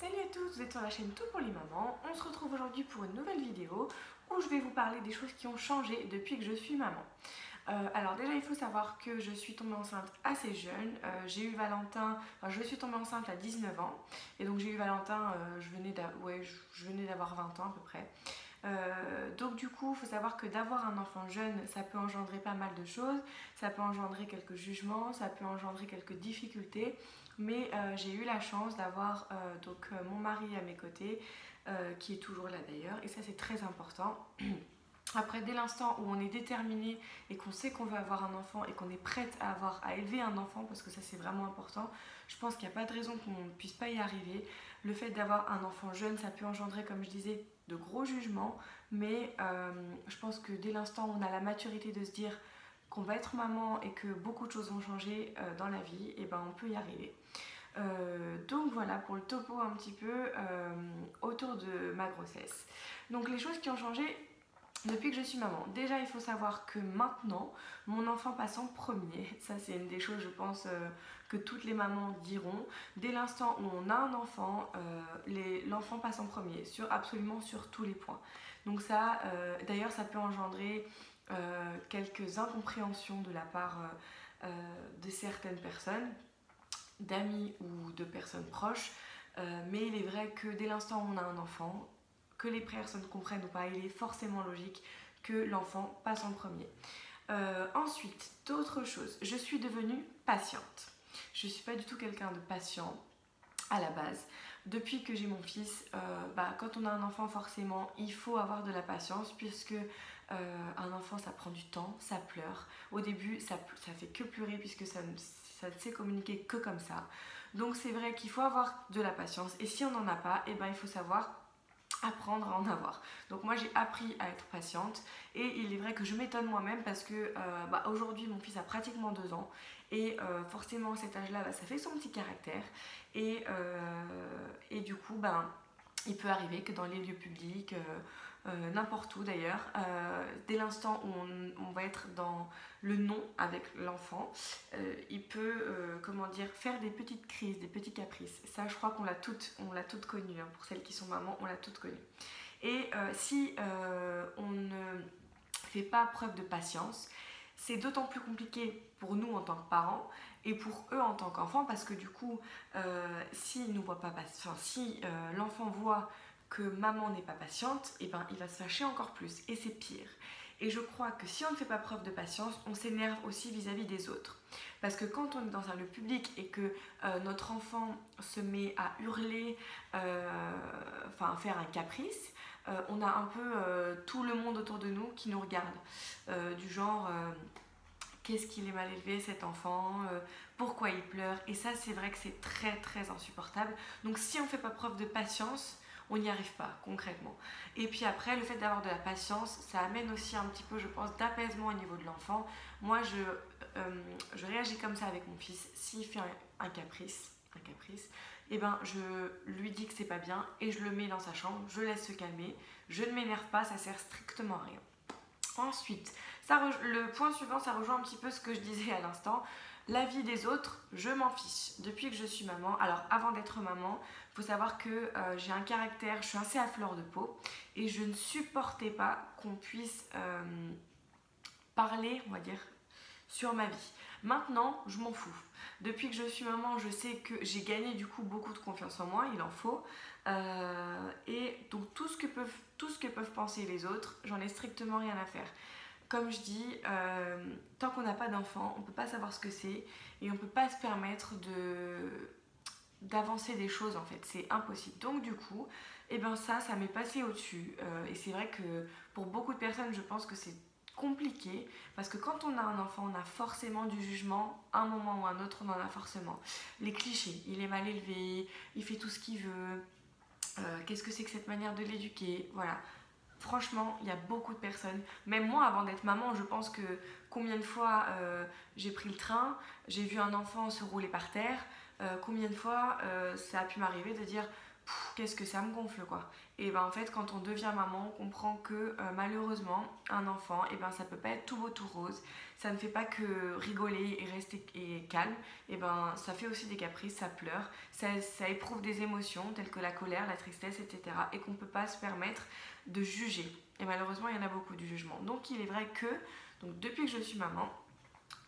Salut à tous, vous êtes sur la chaîne Tout pour les mamans. On se retrouve aujourd'hui pour une nouvelle vidéo où je vais vous parler des choses qui ont changé depuis que je suis maman. Alors déjà il faut savoir que je suis tombée enceinte assez jeune. J'ai eu Valentin, je suis tombée enceinte à 19 ans et donc j'ai eu Valentin, je venais d'avoir 20 ans à peu près. Donc du coup, il faut savoir que d'avoir un enfant jeune, ça peut engendrer pas mal de choses, ça peut engendrer quelques jugements, ça peut engendrer quelques difficultés, mais j'ai eu la chance d'avoir mon mari à mes côtés, qui est toujours là d'ailleurs, et ça c'est très important. Après, dès l'instant où on est déterminé et qu'on sait qu'on veut avoir un enfant et qu'on est prête à élever un enfant, parce que ça c'est vraiment important, je pense qu'il n'y a pas de raison qu'on ne puisse pas y arriver. Le fait d'avoir un enfant jeune, ça peut engendrer, comme je disais, de gros jugements, mais je pense que dès l'instant où on a la maturité de se dire qu'on va être maman et que beaucoup de choses vont changer dans la vie, et ben on peut y arriver. Donc voilà pour le topo un petit peu autour de ma grossesse. Donc les choses qui ont changé depuis que je suis maman. Déjà, il faut savoir que maintenant, mon enfant passe en premier. Ça, c'est une des choses, je pense, que toutes les mamans diront. Dès l'instant où on a un enfant, l'enfant passe en premier, absolument sur tous les points. Donc ça, d'ailleurs, ça peut engendrer quelques incompréhensions de la part de certaines personnes, d'amis ou de personnes proches. Mais il est vrai que dès l'instant où on a un enfant, que les personnes comprennent ou pas, il est forcément logique que l'enfant passe en premier. Ensuite, d'autres choses. Je suis devenue patiente. Je ne suis pas du tout quelqu'un de patient à la base. Depuis que j'ai mon fils, quand on a un enfant, forcément, il faut avoir de la patience puisque un enfant, ça prend du temps, ça pleure. Au début, ça fait que pleurer puisque ça ne sait communiquer que comme ça. Donc c'est vrai qu'il faut avoir de la patience et si on n'en a pas, il faut savoir apprendre à en avoir. Donc moi j'ai appris à être patiente et il est vrai que je m'étonne moi-même parce que aujourd'hui mon fils a pratiquement 2 ans et forcément à cet âge-là ça fait son petit caractère et du coup il peut arriver que dans les lieux publics, n'importe où d'ailleurs, dès l'instant où on va être dans le non avec l'enfant, il peut faire des petites crises, des petits caprices. Ça je crois qu'on l'a toutes connu, hein. Pour celles qui sont mamans, on l'a toutes connu. Et si on ne fait pas preuve de patience, c'est d'autant plus compliqué pour nous en tant que parents et pour eux en tant qu'enfants parce que du coup, si l'enfant voit que maman n'est pas patiente, il va se fâcher encore plus et c'est pire. Et je crois que si on ne fait pas preuve de patience, on s'énerve aussi vis-à-vis des autres. Parce que quand on est dans un lieu public et que notre enfant se met à hurler, à faire un caprice, on a un peu tout le monde autour de nous qui nous regarde. Du genre, qu'est-ce qu'il est mal élevé cet enfant, pourquoi il pleure. Et ça, c'est vrai que c'est très très insupportable. Donc si on ne fait pas preuve de patience, on n'y arrive pas concrètement. Et puis après, le fait d'avoir de la patience, ça amène aussi un petit peu, je pense, d'apaisement au niveau de l'enfant. Moi, je réagis comme ça avec mon fils. S'il fait un caprice, je lui dis que c'est pas bien et je le mets dans sa chambre, je laisse se calmer, je ne m'énerve pas, ça sert strictement à rien. Ensuite, le point suivant, ça rejoint un petit peu ce que je disais à l'instant. La vie des autres, je m'en fiche. Depuis que je suis maman, alors avant d'être maman, il faut savoir que j'ai un caractère, je suis assez à fleur de peau et je ne supportais pas qu'on puisse parler, on va dire, sur ma vie. Maintenant, je m'en fous. Depuis que je suis maman, je sais que j'ai gagné du coup beaucoup de confiance en moi, il en faut. Et donc tout ce que peuvent penser les autres, j'en ai strictement rien à faire. Comme je dis, tant qu'on n'a pas d'enfant, on ne peut pas savoir ce que c'est et on ne peut pas se permettre d'avancer des choses en fait, c'est impossible. Donc du coup, ça m'est passé au-dessus. Et c'est vrai que pour beaucoup de personnes, je pense que c'est compliqué parce que quand on a un enfant, on a forcément du jugement, à un moment ou à un autre, on en a forcément. Les clichés, il est mal élevé, il fait tout ce qu'il veut, qu'est-ce que c'est que cette manière de l'éduquer, voilà. Franchement, il y a beaucoup de personnes, même moi avant d'être maman, je pense que combien de fois j'ai pris le train, j'ai vu un enfant se rouler par terre, combien de fois ça a pu m'arriver de dire qu'est-ce que ça me gonfle quoi. Et ben en fait quand on devient maman on comprend que malheureusement un enfant et ben ça peut pas être tout beau tout rose, ça ne fait pas que rigoler et rester calme, et ben ça fait aussi des caprices, ça pleure, ça éprouve des émotions telles que la colère, la tristesse, etc. et qu'on peut pas se permettre de juger. Et malheureusement il y en a beaucoup du jugement. Donc il est vrai que donc, depuis que je suis maman,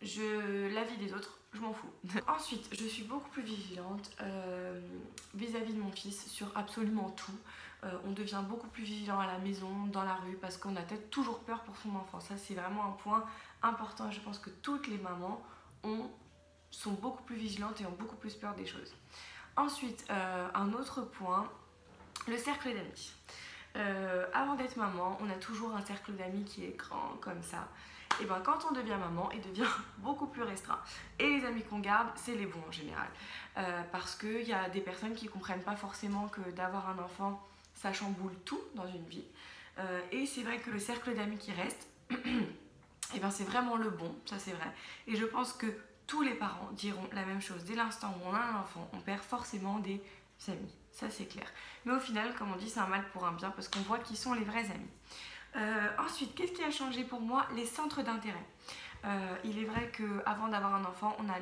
la vie des autres, je m'en fous. Ensuite, je suis beaucoup plus vigilante vis-à-vis de mon fils sur absolument tout. On devient beaucoup plus vigilant à la maison, dans la rue, parce qu'on a peut-être toujours peur pour son enfant. Ça, c'est vraiment un point important. Je pense que toutes les mamans sont beaucoup plus vigilantes et ont beaucoup plus peur des choses. Ensuite, un autre point, le cercle d'amis. Avant d'être maman, on a toujours un cercle d'amis qui est grand comme ça. Et ben quand on devient maman, il devient beaucoup plus restreint. Et les amis qu'on garde, c'est les bons en général. Parce qu'il y a des personnes qui ne comprennent pas forcément que d'avoir un enfant, ça chamboule tout dans une vie. Et c'est vrai que le cercle d'amis qui reste, et ben c'est vraiment le bon, ça c'est vrai. Et je pense que tous les parents diront la même chose. Dès l'instant où on a un enfant, on perd forcément des amis. Ça c'est clair. Mais au final, comme on dit, c'est un mal pour un bien parce qu'on voit qui sont les vrais amis. Ensuite, qu'est-ce qui a changé pour moi? Les centres d'intérêt. Il est vrai qu'avant d'avoir un enfant, on a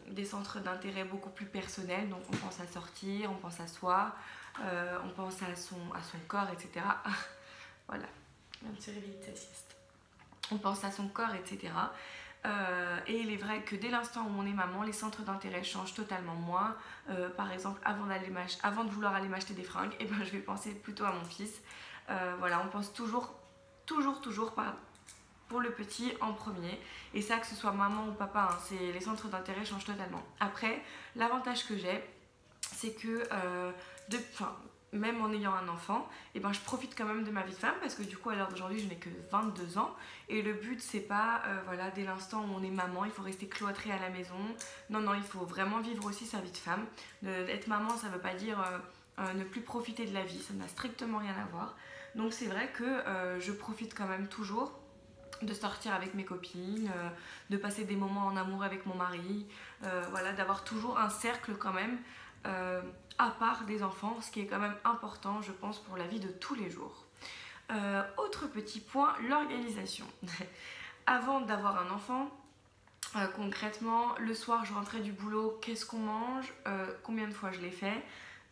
des centres d'intérêt beaucoup plus personnels. Donc on pense à sortir, on pense à soi, on pense à son corps, etc. Voilà, même se réveiller de sa sieste. On pense à son corps, etc. Et il est vrai que dès l'instant où on est maman, les centres d'intérêt changent totalement. Moi, par exemple, avant de vouloir aller m'acheter des fringues, et ben, je vais penser plutôt à mon fils. Voilà, on pense toujours pour le petit en premier. Et ça, que ce soit maman ou papa, hein, les centres d'intérêt changent totalement. Après, l'avantage que j'ai, c'est que même en ayant un enfant, et ben, je profite quand même de ma vie de femme parce que du coup à l'heure d'aujourd'hui je n'ai que 22 ans et le but c'est pas voilà, dès l'instant où on est maman il faut rester cloîtré à la maison. Non, il faut vraiment vivre aussi sa vie de femme. Être maman ça veut pas dire ne plus profiter de la vie, ça n'a strictement rien à voir. Donc c'est vrai que je profite quand même toujours de sortir avec mes copines, de passer des moments en amour avec mon mari, voilà, d'avoir toujours un cercle quand même à part des enfants, ce qui est quand même important je pense pour la vie de tous les jours. Autre petit point, l'organisation. Avant d'avoir un enfant, concrètement, le soir je rentrais du boulot, qu'est-ce qu'on mange, combien de fois je l'ai fait,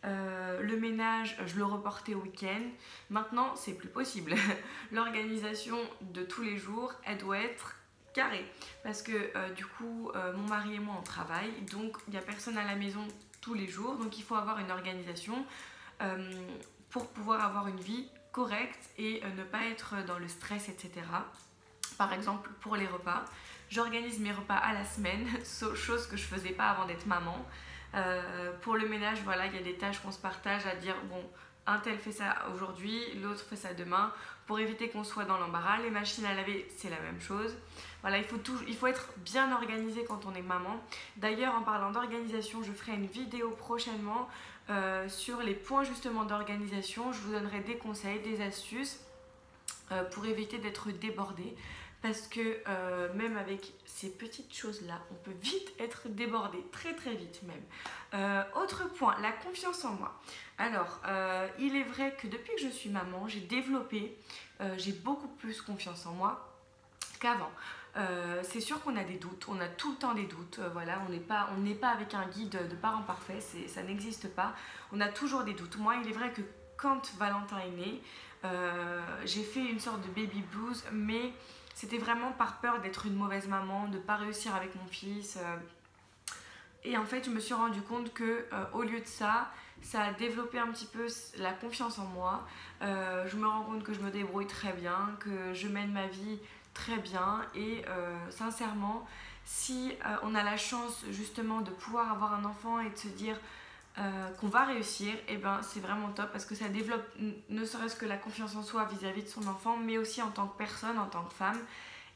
le ménage je le reportais au week-end. Maintenant c'est plus possible. L'organisation de tous les jours elle doit être carrée parce que du coup mon mari et moi on travaille donc il n'y a personne à la maison tous les jours, donc il faut avoir une organisation pour pouvoir avoir une vie correcte et ne pas être dans le stress, etc. Par exemple pour les repas, j'organise mes repas à la semaine, chose que je faisais pas avant d'être maman. Pour le ménage, voilà, il y a des tâches qu'on se partage à dire bon, un tel fait ça aujourd'hui, l'autre fait ça demain, pour éviter qu'on soit dans l'embarras. Les machines à laver, c'est la même chose. Voilà, il faut être bien organisé quand on est maman. D'ailleurs, en parlant d'organisation, je ferai une vidéo prochainement sur les points justement d'organisation. Je vous donnerai des conseils, des astuces pour éviter d'être débordé. Parce que même avec ces petites choses-là, on peut vite être débordé, très très vite même. Autre point, la confiance en moi. Alors, il est vrai que depuis que je suis maman, j'ai beaucoup plus confiance en moi qu'avant. C'est sûr qu'on a des doutes, on a tout le temps des doutes, voilà, on n'est pas avec un guide de parents parfaits, ça n'existe pas, on a toujours des doutes. Moi, il est vrai que quand Valentin est né, j'ai fait une sorte de baby blues, mais c'était vraiment par peur d'être une mauvaise maman, de ne pas réussir avec mon fils. Et en fait, je me suis rendu compte que au lieu de ça, ça a développé un petit peu la confiance en moi. Je me rends compte que je me débrouille très bien, que je mène ma vie très bien. Et sincèrement, si on a la chance justement de pouvoir avoir un enfant et de se dire qu'on va réussir, et ben c'est vraiment top parce que ça développe ne serait-ce que la confiance en soi vis-à-vis de son enfant, mais aussi en tant que personne, en tant que femme.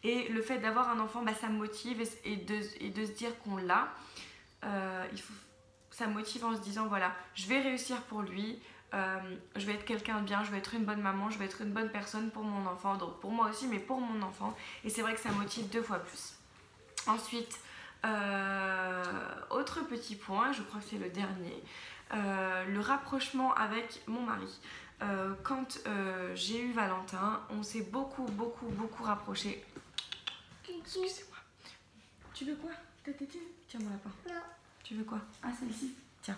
Et le fait d'avoir un enfant, bah, ça me motive et de se dire qu'on l'a, ça motive en se disant voilà, je vais réussir pour lui, je vais être quelqu'un de bien, je vais être une bonne maman, je vais être une bonne personne pour mon enfant, donc pour moi aussi mais pour mon enfant, et c'est vrai que ça motive 2 fois plus. Ensuite, Autre petit point, je crois que c'est le dernier, le rapprochement avec mon mari. Quand j'ai eu Valentin, on s'est beaucoup rapprochés. Excusez-moi. Tu veux quoi? Ta tétine? Tiens mon lapin. Non. Tu veux quoi? Ah, celle-ci. Tiens.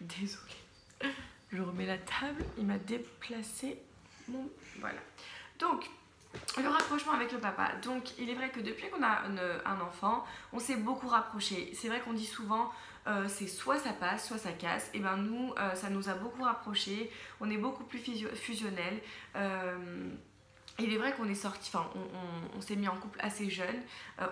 Désolée. Je remets la table. Il m'a déplacé mon... Voilà. Donc, le rapprochement avec le papa. Donc, il est vrai que depuis qu'on a un enfant, on s'est beaucoup rapprochés. C'est vrai qu'on dit souvent, c'est soit ça passe, soit ça casse. Et ben nous, ça nous a beaucoup rapprochés. On est beaucoup plus fusionnels. Il est vrai qu'on est sorti, enfin on s'est mis en couple assez jeune.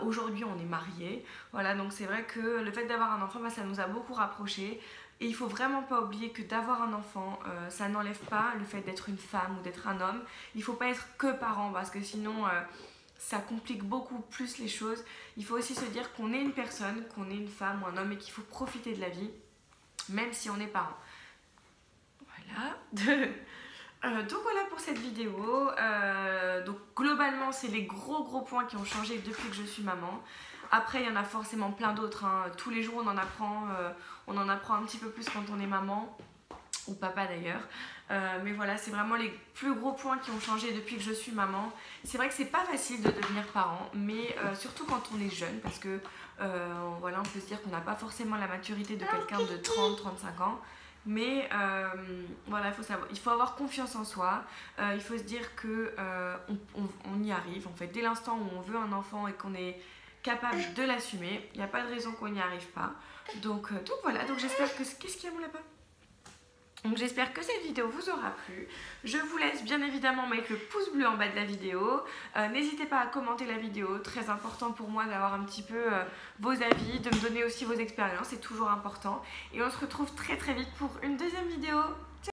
Aujourd'hui on est mariés. Voilà, donc c'est vrai que le fait d'avoir un enfant, bah, ça nous a beaucoup rapprochés. Et il faut vraiment pas oublier que d'avoir un enfant, ça n'enlève pas le fait d'être une femme ou d'être un homme. Il faut pas être que parent parce que sinon ça complique beaucoup plus les choses. Il faut aussi se dire qu'on est une personne, qu'on est une femme ou un homme et qu'il faut profiter de la vie, même si on est parent. Voilà. Donc voilà pour cette vidéo. Donc globalement c'est les gros points qui ont changé depuis que je suis maman. Après il y en a forcément plein d'autres, hein. Tous les jours on en apprend un petit peu plus quand on est maman ou papa d'ailleurs. Mais voilà, c'est vraiment les plus gros points qui ont changé depuis que je suis maman. C'est vrai que c'est pas facile de devenir parent, mais surtout quand on est jeune, parce que voilà, on peut se dire qu'on n'a pas forcément la maturité de quelqu'un de 30-35 ans. Mais voilà, il faut avoir confiance en soi. Il faut se dire que on y arrive en fait. Dès l'instant où on veut un enfant et qu'on est capable de l'assumer, il n'y a pas de raison qu'on n'y arrive pas. Donc voilà, donc j'espère que... Qu'est-ce qu'il y a mon lapin? Donc j'espère que cette vidéo vous aura plu. Je vous laisse bien évidemment mettre le pouce bleu en bas de la vidéo. N'hésitez pas à commenter la vidéo, très important pour moi d'avoir un petit peu vos avis, de me donner aussi vos expériences, c'est toujours important. Et on se retrouve très vite pour une deuxième vidéo.